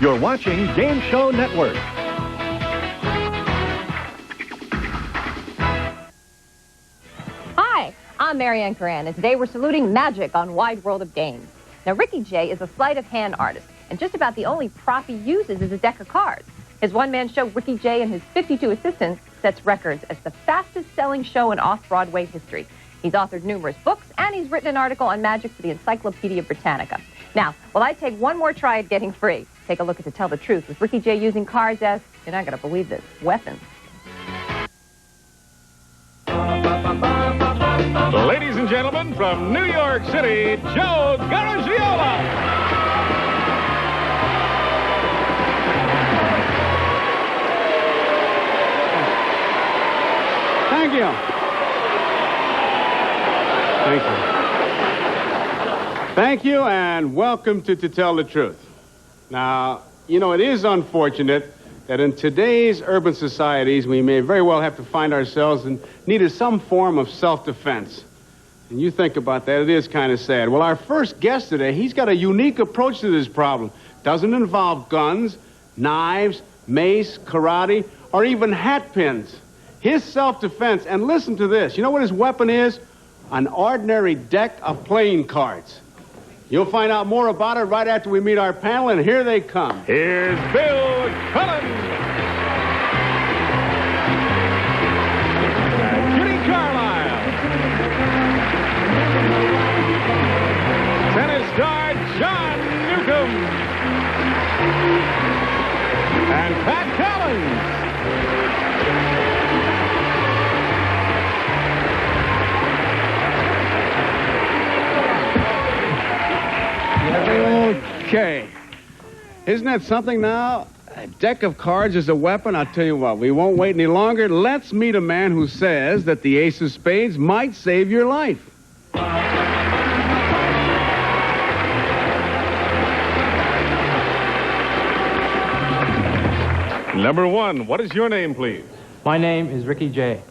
You're watching Game Show Network. Hi, I'm Marianne Coran, and today we're saluting magic on Wide World of Games. Now, Ricky Jay is a sleight-of-hand artist, and just about the only prop he uses is a deck of cards. His one-man show, Ricky Jay and his 52 assistants, sets records as the fastest-selling show in off-Broadway history. He's authored numerous books, and he's written an article on magic for the Encyclopedia Britannica. Now, while I take one more try at getting free, take a look at To Tell the Truth with Ricky Jay using cards as, you're not going to believe this, weapons. Ladies and gentlemen, from New York City, Joe Garagiola. Thank you. Thank you. Thank you, and welcome to Tell the Truth. Now, you know, it is unfortunate that in today's urban societies, we may very well have to find ourselves in need of some form of self-defense. And you think about that, it is kind of sad. Well, our first guest today, he's got a unique approach to this problem. Doesn't involve guns, knives, mace, karate, or even hat pins. His self-defense, and listen to this, you know what his weapon is? An ordinary deck of playing cards. You'll find out more about it right after we meet our panel, and here they come. Here's Bill Cullen. And Judy Carlisle. Tennis star John Newcomb. And Pat Collins. Okay. Isn't that something now? A deck of cards is a weapon? I'll tell you what, we won't wait any longer. Let's meet a man who says that the ace of spades might save your life. Number one, what is your name, please? My name is Ricky Jay.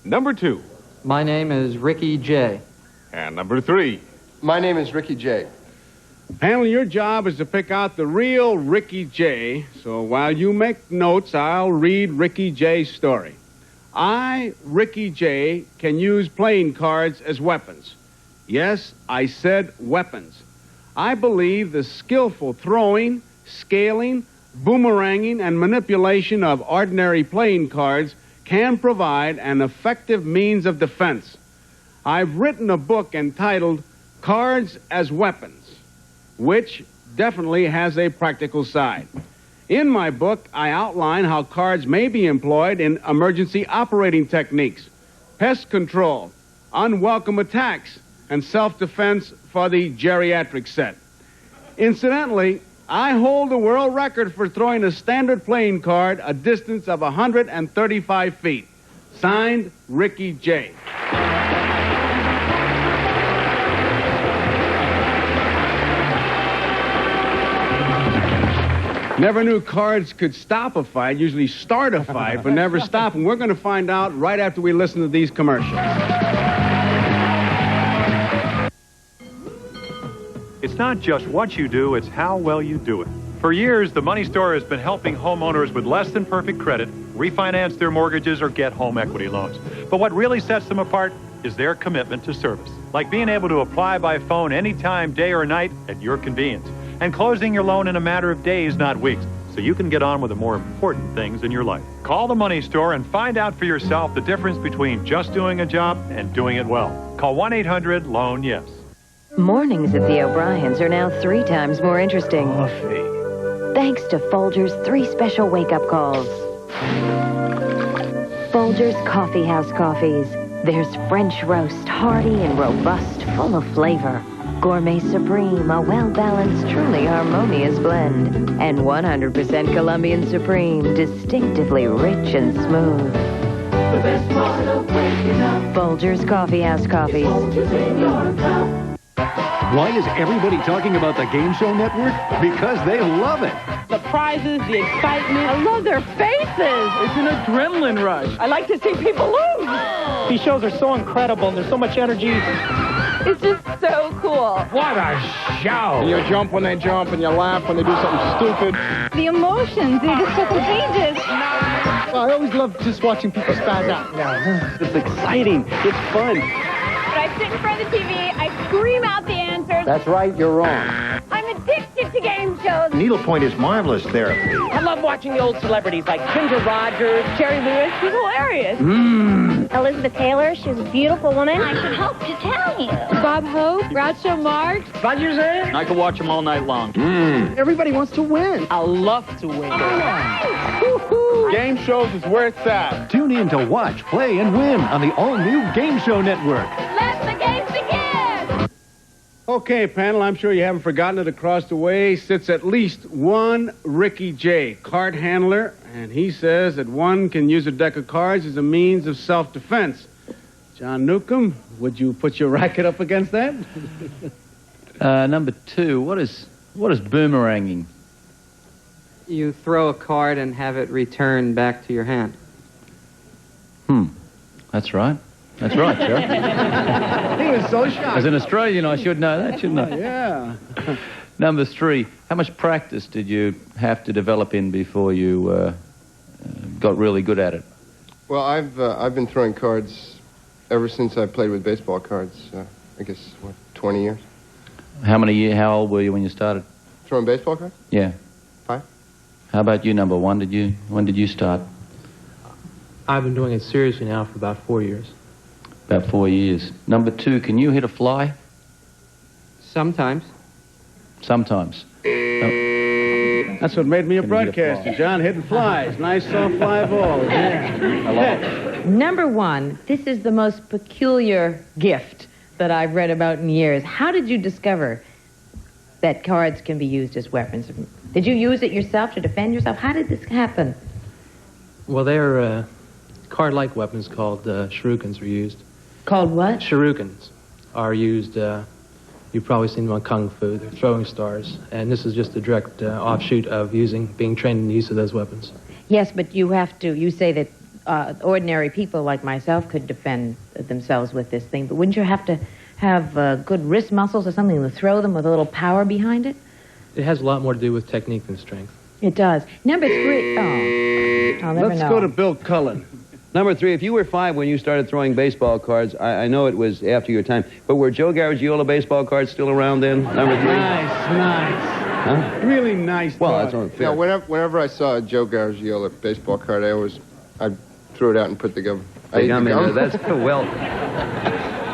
Number two. My name is Ricky Jay. And number three. My name is Ricky Jay. Panel, your job is to pick out the real Ricky Jay. So while you make notes, I'll read Ricky Jay's story. I, Ricky Jay, can use playing cards as weapons. Yes, I said weapons. I believe the skillful throwing, scaling, boomeranging, and manipulation of ordinary playing cards can provide an effective means of defense. I've written a book entitled Cards as Weapons, which definitely has a practical side. In my book, I outline how cards may be employed in emergency operating techniques, pest control, unwelcome attacks, and self-defense for the geriatric set. Incidentally, I hold the world record for throwing a standard playing card a distance of 135 feet. Signed, Ricky Jay. Never knew cards could stop a fight, usually start a fight, but never stop. And we're going to find out right after we listen to these commercials. It's not just what you do, it's how well you do it. For years, the Money Store has been helping homeowners with less than perfect credit refinance their mortgages or get home equity loans. But what really sets them apart is their commitment to service, like being able to apply by phone anytime, day or night, at your convenience, and closing your loan in a matter of days, not weeks, so you can get on with the more important things in your life. Call the Money Store and find out for yourself the difference between just doing a job and doing it well. Call 1-800-LOAN-YES. Mornings at the O'Briens are now 3 times more interesting. Thanks to Folgers' 3 special wake-up calls. Folgers Coffee House Coffees. There's French roast, hearty and robust, full of flavor. Gourmet Supreme, a well-balanced, truly harmonious blend. And 100% Colombian Supreme, distinctively rich and smooth. The best part of waking up. Folgers Coffee House Coffees. Folgers in your cup. Why is everybody talking about the Game Show Network? Because they love it. The prizes, the excitement. I love their faces. It's an adrenaline rush. I like to see people lose. These shows are so incredible and there's so much energy. It's just so cool cool. What a show! You jump when they jump, and you laugh when they do something stupid. The emotions, they're just so contagious. Well, I always love just watching people spaz out. It's exciting. It's fun. But I sit in front of the TV, I scream out the answers. That's right, you're wrong. I'm addicted to game shows. Needlepoint is marvelous therapy. I love watching the old celebrities like Ginger Rogers, Jerry Lewis. She's hilarious. Elizabeth Taylor, she was a beautiful woman. I should hope to tell you. Bob Hope, Groucho Marx. Rogers in? I could watch them all night long. Everybody wants to win. I love to win. Game shows is where it's at. Tune in to watch, play, and win on the all-new Game Show Network. Let the games begin! Okay, panel, I'm sure you haven't forgotten it. Across the way sits at least one Ricky J, card handler, and he says that one can use a deck of cards as a means of self-defense. John Newcomb, would you put your racket up against that? Number 2, what is boomeranging? You throw a card and have it returned back to your hand. That's right. That's right, sir. He was so shocked. As an Australian, I should know that, shouldn't I? Yeah. Number 3, how much practice did you have to develop in before you got really good at it? Well, I've been throwing cards ever since I played with baseball cards. I guess, 20 years? How old were you when you started? Throwing baseball cards? Yeah. 5. How about you, number 1? When did you start? I've been doing it seriously now for about 4 years. About 4 years. Number 2, can you hit a fly? Sometimes. Sometimes. That's what made me a Can you hit a broadcaster, fly? John, hitting flies. Nice soft fly balls. Yeah. Number 1, this is the most peculiar gift that I've read about in years. How did you discover that cards can be used as weapons? Did you use it yourself to defend yourself? How did this happen? Well, they're card-like weapons called shurikens are used. Called what? Shurikens are used, you've probably seen them on Kung Fu. They're throwing stars. And this is just a direct offshoot of being trained in the use of those weapons. Yes, but you say that ordinary people like myself could defend themselves with this thing, but wouldn't you have to have good wrist muscles or something to throw them with a little power behind it? It has a lot more to do with technique than strength. It does. Number 3, I'll never Let's know. go to Bill Cullen. Number 3, if you were 5 when you started throwing baseball cards, I know it was after your time, but were Joe Garagiola baseball cards still around then? Number 3? Nice. Huh? Really nice. Well, thought. that's unfair. Yeah, whenever I saw a Joe Garagiola baseball card, I threw it out and put the gum. I ate the gum. That's well.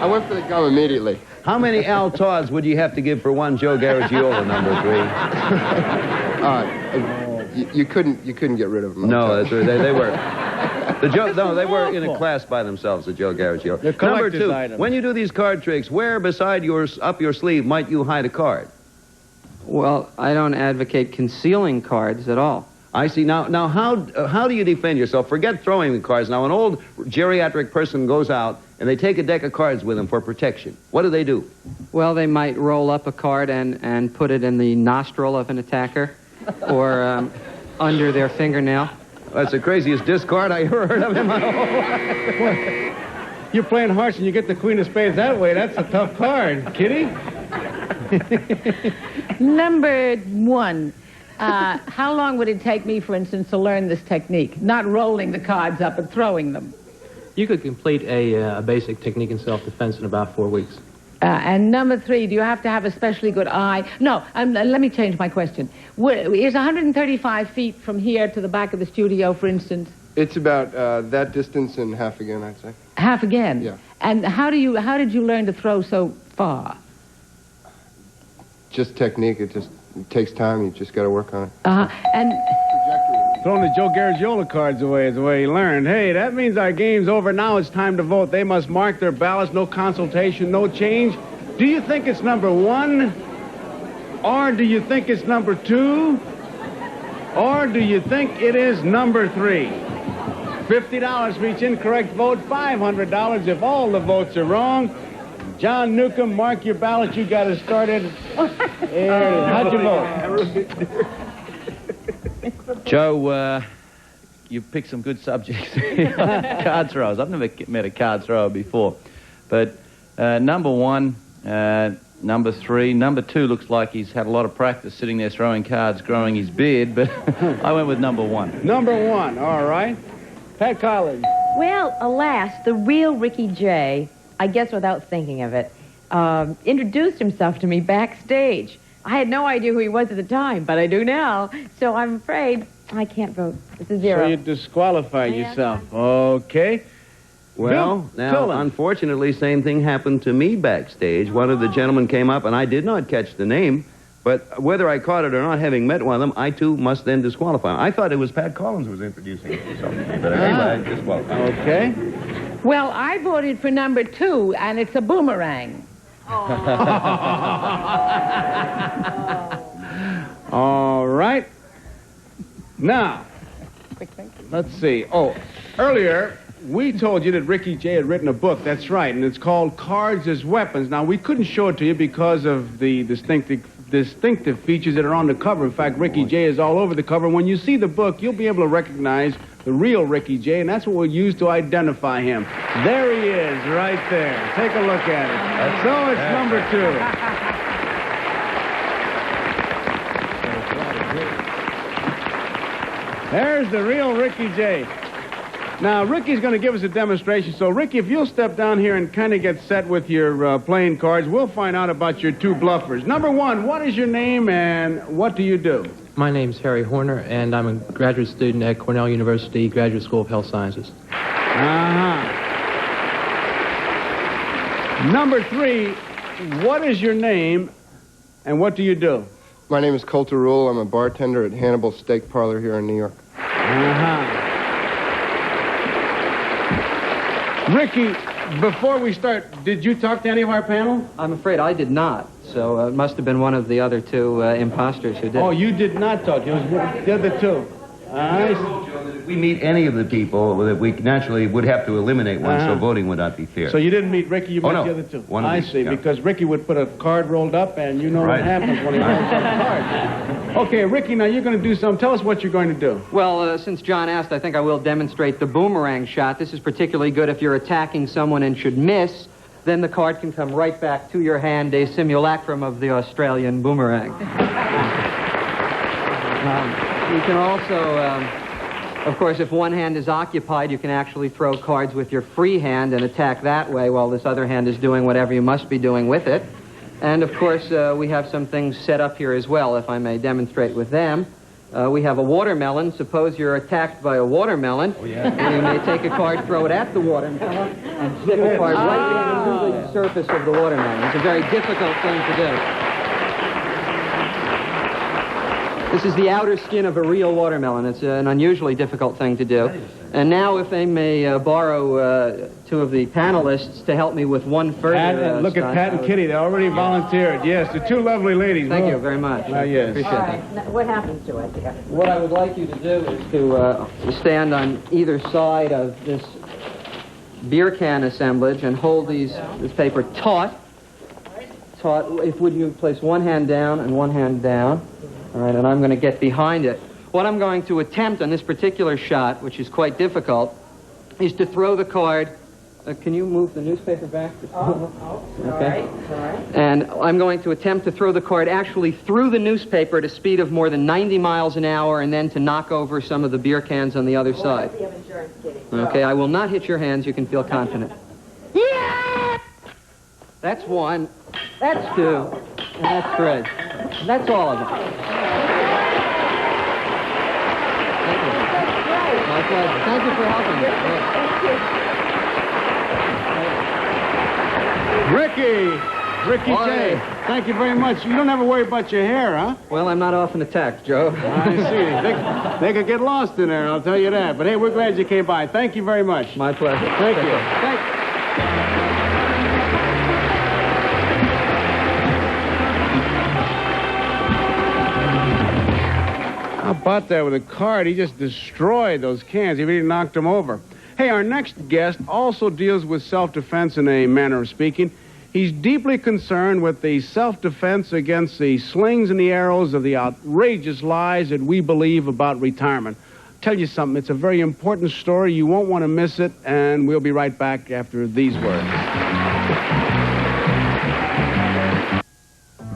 I went for the gum immediately. How many Al Todds would you have to give for one Joe Garagiola, number 3? You couldn't get rid of them. No, that's right. They were. They were in a class by themselves, the Joe Garagiola. They're Number collector's 2, items. when you do these card tricks, where beside up your sleeve might you hide a card? Well, I don't advocate concealing cards at all. I see. Now, how do you defend yourself? Forget throwing the cards. Now, an old geriatric person goes out and they take a deck of cards with them for protection. What do? Well, they might roll up a card and put it in the nostril of an attacker or under their fingernail. That's the craziest discard I ever heard of in my whole life. You're playing hearts and you get the queen of spades that way. That's a tough card. Kitty? Number 1. How long would it take me, for instance, to learn this technique? Not rolling the cards up and throwing them. You could complete a basic technique in self-defense in about 4 weeks. And number 3, do you have to have a specially good eye? No, let me change my question. Is 135 feet from here to the back of the studio, for instance? It's about that distance and half again, I'd say. Half again? Yeah. And how did you learn to throw so far? Just technique. It takes time. You just got to work on it. And Throwing the Joe Garagiola cards away is the way he learned. Hey, that means our game's over. Now it's time to vote. They must mark their ballots. No consultation, no change. Do you think it's number 1? Or do you think it's number 2? Or do you think it is number 3? $50 for each incorrect vote. $500 if all the votes are wrong. John Newcomb, mark your ballot. You got it started. There. How'd you vote? Joe, you picked some good subjects. Card throwers. I've never met a card thrower before. But number 1, number 3. Number 2 looks like he's had a lot of practice sitting there throwing cards, growing his beard, but I went with number 1. Number 1, all right. Pat Collins. Well, alas, the real Ricky Jay, I guess without thinking of it, introduced himself to me backstage. I had no idea who he was at the time, but I do now. So I'm afraid I can't vote. It's a 0. So you disqualified yourself. Okay. Well, now, unfortunately, same thing happened to me backstage. One of the gentlemen came up, and I did not catch the name. But whether I caught it or not, having met one of them, I, too, must then disqualify him. I thought it was Pat Collins who was introducing himself. But anyway, I disqualified him. Okay. Well, I voted for number 2, and it's a boomerang. All right. Now, let's see. Oh, earlier, we told you that Ricky Jay had written a book. That's right, and it's called Cards as Weapons. Now, we couldn't show it to you because of the distinctive features that are on the cover. In fact, Ricky Jay is all over the cover. When you see the book, you'll be able to recognize the real Ricky Jay, and that's what we'll use to identify him. There he is, right there. Take a look at it. So it's number 2. There's the real Ricky Jay. Now, Ricky's going to give us a demonstration. So, Ricky, if you'll step down here and kind of get set with your playing cards, we'll find out about your 2 bluffers. Number 1, what is your name and what do you do? My name's Harry Horner, and I'm a graduate student at Cornell University Graduate School of Health Sciences. Number 3, what is your name and what do you do? My name is Coulter Rule. I'm a bartender at Hannibal Steak Parlor here in New York. Ricky, before we start, did you talk to any of our panel? I'm afraid I did not, so it must have been one of the other 2 imposters who did. Oh, you did not talk. It was the other 2. If we meet any of the people, that we naturally would have to eliminate one, so voting would not be fair. So you didn't meet Ricky, you met the other 2. I see, because Ricky would put a card rolled up, and you know what happens when he rolls up a card. Okay, Ricky, now you're going to do something. Tell us what you're going to do. Well, since John asked, I think I will demonstrate the boomerang shot. This is particularly good if you're attacking someone and should miss. Then the card can come right back to your hand, a simulacrum of the Australian boomerang. You can also, of course, if one hand is occupied, you can actually throw cards with your free hand and attack that way while this other hand is doing whatever you must be doing with it. And, of course, we have some things set up here as well, if I may demonstrate with them. We have a watermelon. Suppose you're attacked by a watermelon. Oh, yeah. You may take a card, throw it at the watermelon, and stick a card right into the surface of the watermelon. It's a very difficult thing to do. This is the outer skin of a real watermelon. It's an unusually difficult thing to do. And now, if I may borrow 2 of the panelists to help me with one further... look at Pat and Kitty. They already volunteered. Yes, the 2 lovely ladies. Thank you very much. Yes. Appreciate that. Now, what happens to it? What I would like you to do is to stand on either side of this beer can assemblage and hold this paper taut. Would you place one hand down and one hand down? All right, and I'm going to get behind it. What I'm going to attempt on this particular shot, which is quite difficult, is to throw the card. Can you move the newspaper back? Okay. All right. And I'm going to attempt to throw the card actually through the newspaper at a speed of more than 90 miles an hour and then to knock over some of the beer cans on the other side. Okay, I will not hit your hands. You can feel confident. Yeah! That's 1. That's 2. And that's 3. That's all of them. Thank you. My pleasure. Thank you for helping me. Ricky Jay, thank you very much. You don't ever worry about your hair, huh? Well, I'm not often attacked, Joe. I see. They could get lost in there, I'll tell you that. But hey, we're glad you came by. Thank you very much. My pleasure. Thank you. How about that with a card? He just destroyed those cans. He really knocked them over. Hey, our next guest also deals with self-defense in a manner of speaking. He's deeply concerned with the self-defense against the slings and the arrows of the outrageous lies that we believe about retirement. Tell you something, it's a very important story. You won't want to miss it, and we'll be right back after these words.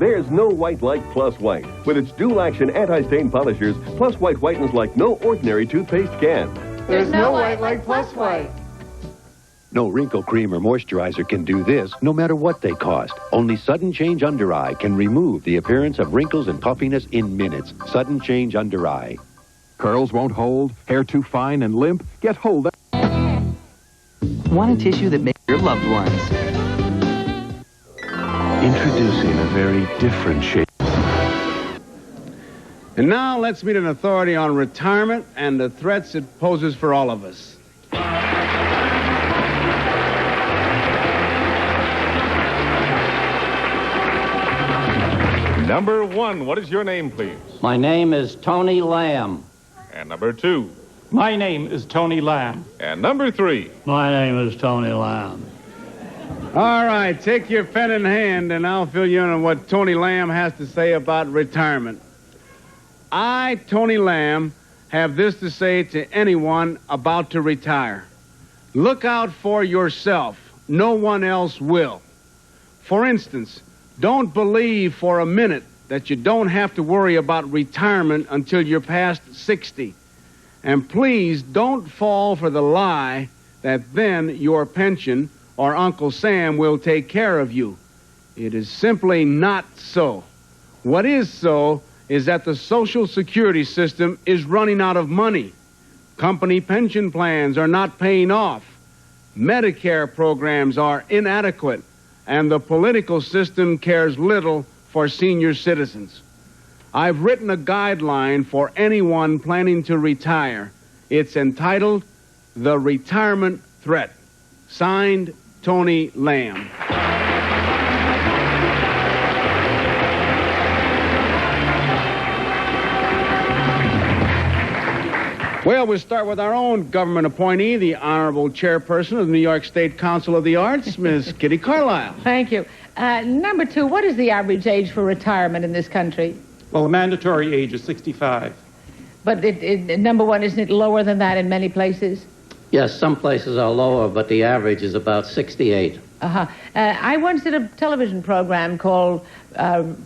There's no white like Plus White. With its dual-action anti-stain polishers, Plus White whitens like no ordinary toothpaste can. There's no white like Plus White. No wrinkle cream or moisturizer can do this, no matter what they cost. Only Sudden Change Under Eye can remove the appearance of wrinkles and puffiness in minutes. Sudden Change Under Eye. Curls won't hold? Hair too fine and limp? Get Hold. Want a tissue that makes your loved ones. Introducing a very different shape. And now let's meet an authority on retirement and the threats it poses for all of us. Number 1, what is your name, please? My name is Tony Lamb. And number 2? My name is Tony Lamb. And number 3? My name is Tony Lamb. All right, take your pen in hand, and I'll fill you in on what Tony Lamb has to say about retirement. I, Tony Lamb, have this to say to anyone about to retire. Look out for yourself. No one else will. For instance, don't believe for a minute that you don't have to worry about retirement until you're past 60. And please don't fall for the lie that then your pension or Uncle Sam will take care of you. It is simply not so. What is so is that the Social Security system is running out of money. Company pension plans are not paying off. Medicare programs are inadequate. And the political system cares little for senior citizens. I've written a guideline for anyone planning to retire. It's entitled The Retirement Threat. Signed, Tony Lamb. Well, we'll start with our own government appointee, the Honorable Chairperson of the New York State Council of the Arts, Miss Kitty Carlisle. Thank you. Number 2, what is the average age for retirement in this country? Well, the mandatory age is 65. But number 1, isn't it lower than that in many places? Yes, some places are lower, but the average is about 68. I once did a television program called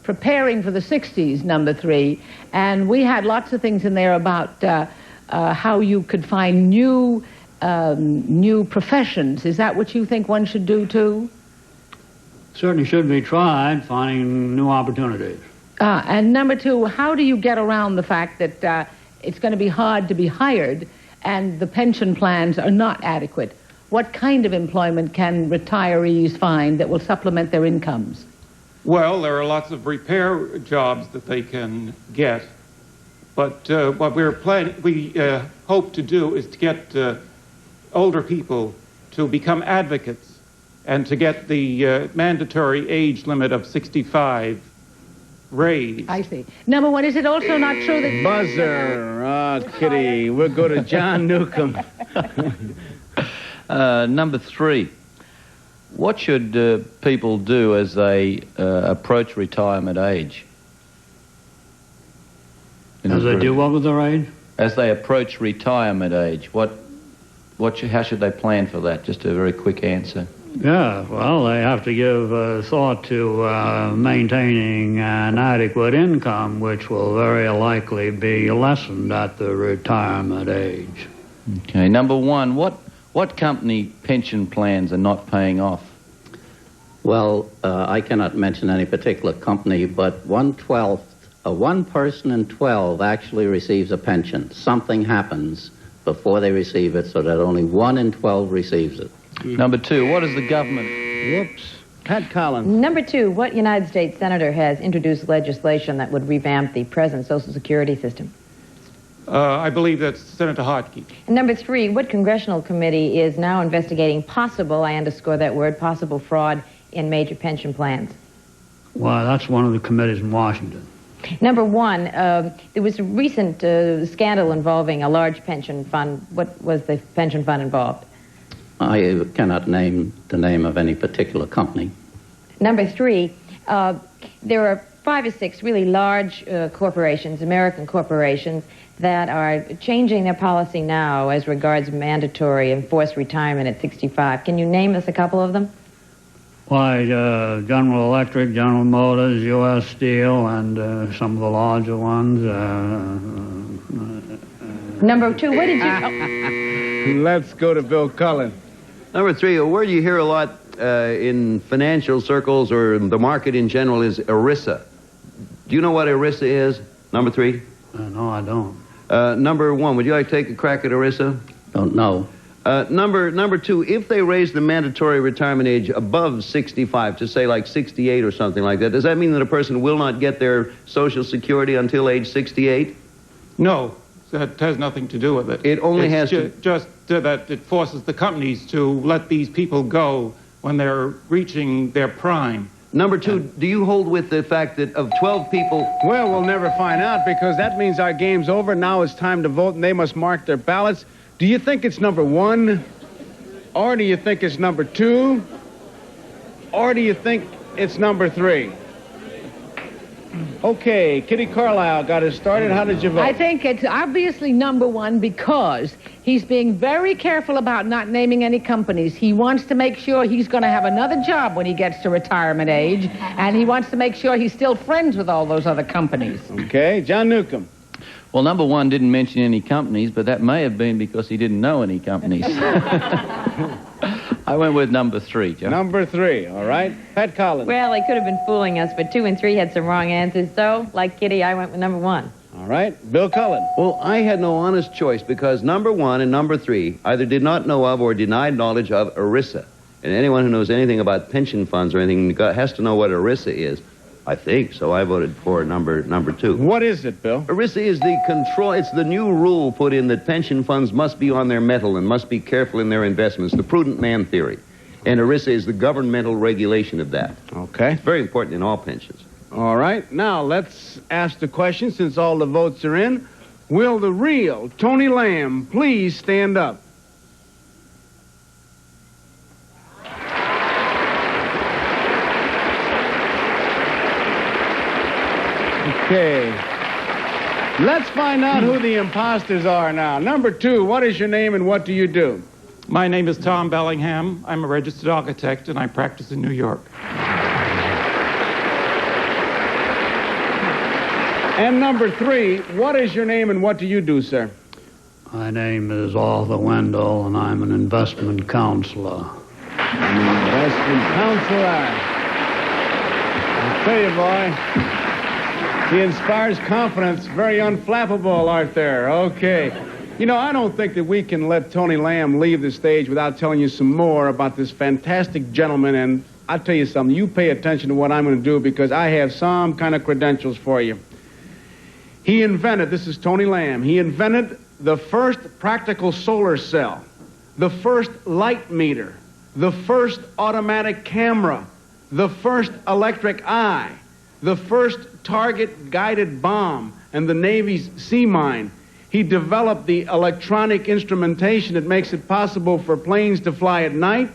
Preparing for the 60s, number 3, and we had lots of things in there about how you could find new professions. Is that what you think one should do, too? Certainly should be tried, finding new opportunities. And number 2, how do you get around the fact that it's going to be hard to be hired and the pension plans are not adequate? What kind of employment can retirees find that will supplement their incomes? Well, there are lots of repair jobs that they can get. But what we hope to do is to get older people to become advocates and to get the mandatory age limit of 65 raised. I see. Number 1, is it also not true that... Buzzer. Oh, Kitty. We'll go to John Newcomb. Number 3. What should people do as they approach retirement age? As they do what with their age? As they approach retirement age, how should they plan for that? Just a very quick answer. Yeah, well, they have to give thought to maintaining an adequate income, which will very likely be lessened at the retirement age. Okay, number 1, what company pension plans are not paying off? Well, I cannot mention any particular company, but 1/12, one person in 12 actually receives a pension. Something happens before they receive it, so that only 1 in 12 receives it. Number 2, what is the government... Whoops. Pat Cullen. Number 2, what United States senator has introduced legislation that would revamp the present Social Security system? I believe that's Senator Hotkey. And number 3, what congressional committee is now investigating possible, I underscore that word, possible fraud in major pension plans? Well, that's one of the committees in Washington. Number 1, there was a recent scandal involving a large pension fund. What was the pension fund involved? I cannot name the name of any particular company. Number 3, there are 5 or 6 really large corporations, American corporations, that are changing their policy now as regards mandatory and forced retirement at 65. Can you name us a couple of them? Why, General Electric, General Motors, U.S. Steel, and some of the larger ones. Number 2, where did you... Let's go to Bill Cullen. Number 3, a word you hear a lot in financial circles or the market in general is ERISA. Do you know what ERISA is? Number 3? No, I don't. Number 1, would you like to take a crack at ERISA? Don't know. Number 2, if they raise the mandatory retirement age above 65 to say like 68 or something like that, does that mean that a person will not get their Social Security until age 68? No, that has nothing to do with it. It only has to... just that it forces the companies to let these people go when they're reaching their prime. Number 2, do you hold with the fact that of 12 people... Well, we'll never find out because that means our game's over. Now it's time to vote and they must mark their ballots. Do you think it's number 1? Or do you think it's number 2? Or do you think it's number 3? Okay, Kitty Carlisle got us started. How did you vote? I think it's obviously number 1 because he's being very careful about not naming any companies. He wants to make sure he's going to have another job when he gets to retirement age, and he wants to make sure he's still friends with all those other companies. Okay, John Newcomb. Well, number 1 didn't mention any companies, but that may have been because he didn't know any companies. I went with number 3, John. Number 3, all right. Pat Collins. Well, they could have been fooling us, but 2 and 3 had some wrong answers. So, like Kitty, I went with number 1. All right. Bill Cullen. Well, I had no honest choice because number 1 and number 3 either did not know of or denied knowledge of ERISA. And anyone who knows anything about pension funds or anything has to know what ERISA is. I think, so I voted for number 2. What is it, Bill? ERISA is the control, it's the new rule put in that pension funds must be on their mettle and must be careful in their investments, the prudent man theory. And ERISA is the governmental regulation of that. Okay. It's very important in all pensions. All right, now let's ask the question since all the votes are in. Will the real Tony Lamb please stand up? Okay. Let's find out who the imposters are now. Number 2, what is your name and what do you do? My name is Tom Bellingham. I'm a registered architect, and I practice in New York. And number 3, what is your name and what do you do, sir? My name is Arthur Wendell, and I'm an investment counselor. Investment counselor. I'll tell you, boy, he inspires confidence. Very unflappable, Arthur. Okay. You know, I don't think that we can let Tony Lamb leave the stage without telling you some more about this fantastic gentleman. And I'll tell you something. You pay attention to what I'm going to do because I have some kind of credentials for you. He invented, this is Tony Lamb, he invented the first practical solar cell, the first light meter, the first automatic camera, the first electric eye, the first target-guided bomb, and the Navy's sea mine. He developed the electronic instrumentation that makes it possible for planes to fly at night.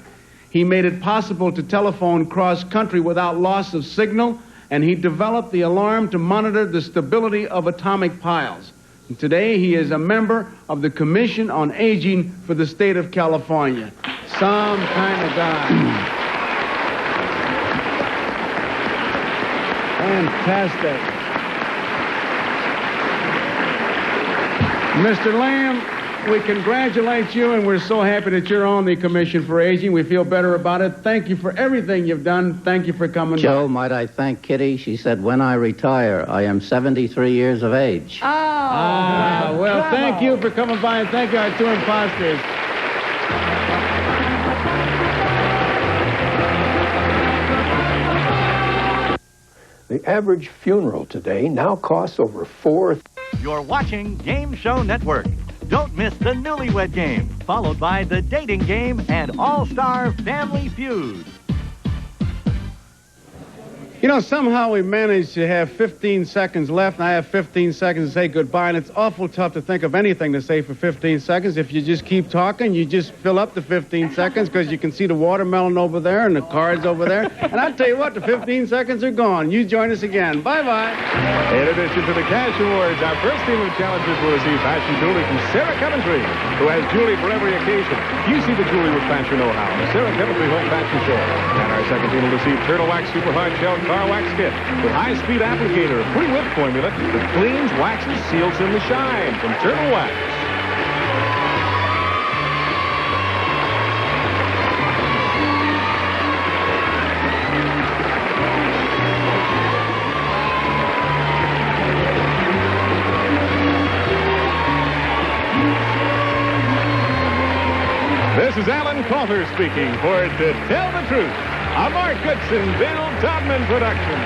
He made it possible to telephone cross-country without loss of signal, and he developed the alarm to monitor the stability of atomic piles. And today, he is a member of the Commission on Aging for the state of California. Some kind of guy. Fantastic. Mr. Lamb, we congratulate you, and we're so happy that you're on the Commission for Aging. We feel better about it. Thank you for everything you've done. Thank you for coming Joe, by. might I thank Kitty? She said, when I retire, I am 73 years of age. Oh, well, bravo. thank you for coming by, and thank you, our 2 imposters. The average funeral today now costs over $4,000. You're watching Game Show Network. Don't miss the Newlywed Game, followed by the Dating Game and All-Star Family Feud. You know, somehow we managed to have 15 seconds left, and I have 15 seconds to say goodbye, and it's awful tough to think of anything to say for 15 seconds. If you just keep talking, you just fill up the 15 seconds because you can see the watermelon over there and the cards over there. And I'll tell you what, the 15 seconds are gone. You join us again. Bye-bye. In addition to the cash awards, our first team of challengers will receive fashion jewelry from Sarah Coventry, who has jewelry for every occasion. You see the jewelry with fashion know-how, the Sarah Coventry Home Fashion Show. And our second team will receive Turtle Wax Super Hard Shell Car Wax Kit with high-speed applicator, pre-whip formula that cleans, waxes, seals, and the shine from Turtle Wax. This is Alan Coulter speaking for To Tell the Truth, a Mark Goodson, Bill Todman production.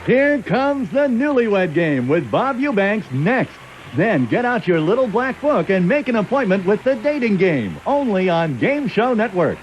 Here comes the Newlywed Game with Bob Eubanks next. Then get out your little black book and make an appointment with the dating game, only on Game Show Network.